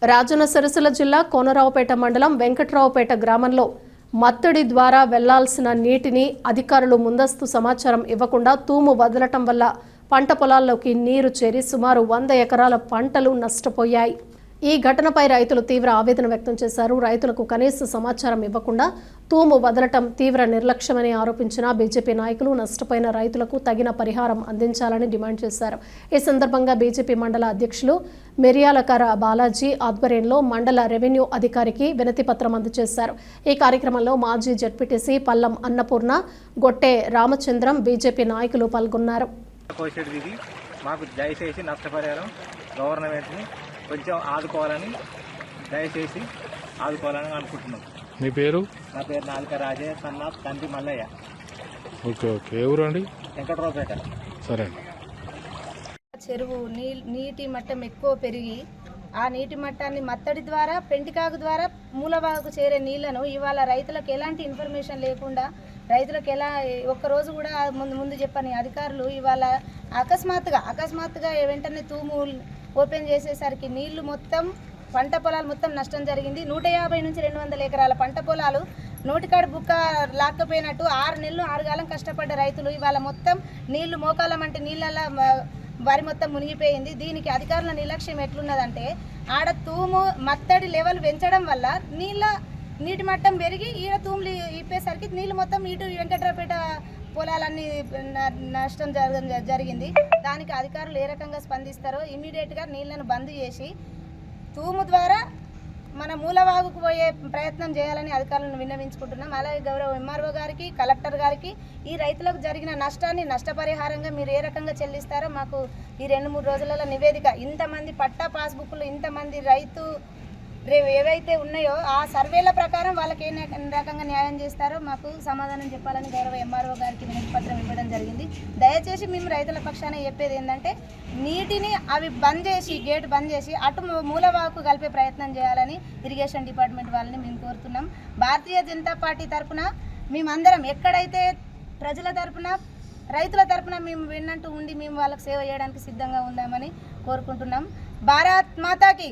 రాజన్న సిరిసిల్ల జిల్లా కోనరావుపేట మండలం వెంకట్రావుపేట గ్రామంలో మత్తడి ద్వారా వెళ్లాల్సిన నీటిని అధికారులు ముందస్తు సమాచారం ఇవ్వకుండా తూము వదలటం వల్ల పంట పొలాల్లోకి నీరు చేరి సుమారు 100 ఎకరాల పంటలు నష్టపోయాయి. ఈ ఘటనపై రైతులు తీవ్ర ఆవేదన వ్యక్తం చేశారు. రైతులకు కనీస సమాచారం ఇవ్వకుండా తూము వదలటం తీవ్ర నిర్లక్ష్యమని ఆరోపించిన బీజేపీ నాయకులు నష్టపోయిన రైతులకు తగిన పరిహారం అందించాలని డిమాండ్ చేశారు. ఈ సందర్భంగా బీజేపీ మండల అధ్యక్షులు మిర్యాలకర బాలాజీ ఆధ్వర్యంలో మండల రెవెన్యూ అధికారికి వినతిపత్రం అందజేశారు. ఈ కార్యక్రమంలో మాజీ జడ్పీటీసీ పల్లం అన్నపూర్ణ, గొట్టె రామచంద్రం బీజేపీ నాయకులు పాల్గొన్నారు. మాకు దయచేసి నష్టపరిహారం గవర్నమెంట్ని కొంచెం ఆదుకోవాలని అనుకుంటున్నాం. మీ పేరు? నా పేరు నాలుక రాజే సన్నా తండ్రి మల్లయ్య. ఓకే ఎవరు అండి? వెంకట్రావుపేట. సరే. చెరువు నీటి మట్టం ఎక్కువ పెరిగి ఆ నీటి మట్టాన్ని మత్తడి ద్వారా పెంటికాకు ద్వారా మూలవాగు చేరే నీళ్లను ఇవాళ రైతులకు ఎలాంటి ఇన్ఫర్మేషన్ లేకుండా రైతులకు ఒక్కరోజు కూడా ముందు చెప్పని అధికారులు ఇవాళ అకస్మాత్తుగా వెంటనే తూము ఓపెన్ చేసేసరికి నీళ్లు మొత్తం పంట పొలాలు మొత్తం నష్టం జరిగింది. 150 నుంచి 200 ఎకరాల పంట పొలాలు నోటికాడు బుక్క లాక్కపోయినట్టు 6 నెలలు 6 కాలం కష్టపడ్డ రైతులు ఇవాళ మొత్తం నీళ్లు మోకాలం అంటే నీళ్ళ వరి మొత్తం మునిగిపోయింది. దీనికి అధికారుల నిర్లక్ష్యం ఎట్లున్నదంటే ఆడ తూము మత్తడి లెవెల్ పెంచడం వల్ల నీటి మట్టం పెరిగి ఈడ తూములు ఇప్పేసరికి నీళ్ళు మొత్తం ఇటు వెంకట్రావుపేట పొలాలన్నీ నష్టం జరిగింది. దానికి అధికారులు ఏ రకంగా స్పందిస్తారో ఇమీడియట్గా నీళ్లను బంద్ చేసి తూము ద్వారా మన మూలవాగుకు పోయే ప్రయత్నం చేయాలని అధికారులను విన్నవించుకుంటున్నాం. అలాగే గౌరవ ఎంఆర్ఓ గారికి, కలెక్టర్ గారికి ఈ రైతులకు జరిగిన నష్టాన్ని నష్టపరిహారంగా మీరు ఏ రకంగా చెల్లిస్తారో మాకు ఈ 2-3 రోజులలో నివేదిక, ఇంతమంది పట్టా పాస్బుక్లు, ఇంతమంది రైతు ఏవైతే ఉన్నాయో ఆ సర్వేల ప్రకారం వాళ్ళకి ఏ రకంగా న్యాయం చేస్తారో మాకు సమాధానం చెప్పాలని గౌరవ ఎంఆర్ఓ గారికి వినతి పత్రం ఇవ్వడం జరిగింది. దయచేసి మేము రైతుల పక్షాన చెప్పేది ఏంటంటే నీటిని అవి గేట్ బంద్ చేసి అటు మూలవాకు కలిపే ప్రయత్నం చేయాలని ఇరిగేషన్ డిపార్ట్మెంట్ వాళ్ళని మేము కోరుతున్నాం. భారతీయ జనతా పార్టీ తరఫున మేమందరం ఎక్కడైతే ప్రజల తరఫున రైతుల తరఫున మేము విన్నట్టు ఉండి మేము వాళ్ళకి సేవ చేయడానికి సిద్ధంగా ఉందామని కోరుకుంటున్నాం. భారత్ మాతాకి